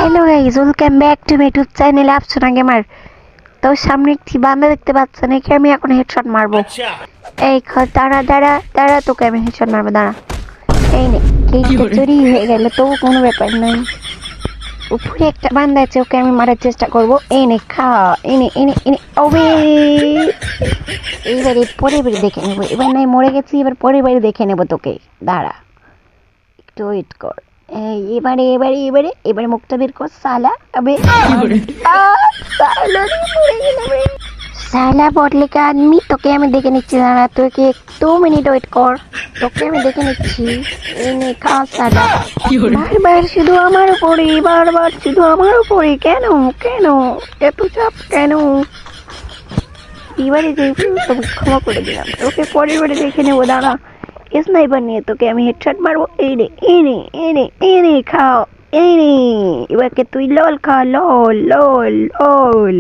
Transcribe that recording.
Hello guys, welcome back to my YouTube channel Afsona gamer. তো সামনে একটি বান্দা দেখতে পাচ্ছেন, একে আমি এখন হেডশট মারবো। এই দাঁড়া দাঁড়া দাঁড়া, তোকে আমি হেডশট মারবো, দাঁড়া। এই নে, কেকটা চুরি হয়ে গেল, তবু কোনো ব্যাপার নয়। উপরে একটা বান্দা আছে, ওকে আমি মারার চেষ্টা করবো। এই নে খা, এনে এনে এনে ওবে। এইবারে পরে বাড়ি দেখে নেবো, এবার নাই মরে গেছি, এবার পরে বাড়ি দেখে নেবো তোকে, দাঁড়া একটু ওয়েট কর। এবারে এবারে এবারে এবারে মুখটা বের কর সালা। अबे साला साला বটলে কা আদমি, তোকে আমি দেখে নিচ্ছি, দাঁড়া, তোকে 2 মিনিট ওয়েট কর, তোকে আমি দেখে নিচ্ছি। এই নে খা সালা। বারবার শুধু আমার উপরে, বারবার শুধু আমার উপরে, কেন কেন এত চাপ কেন? এবারে যে তোকে ক্ষমা করে দিলাম, তোকে পরের বারে দেখে নেবো, দাঁড়া। স্নাইপার নিয়ে তোকে আমি হেডশট মারবো। এই রে এনে এনে এনে খাও, এই নে, এবারকে তুই লল খা, লল লল লল।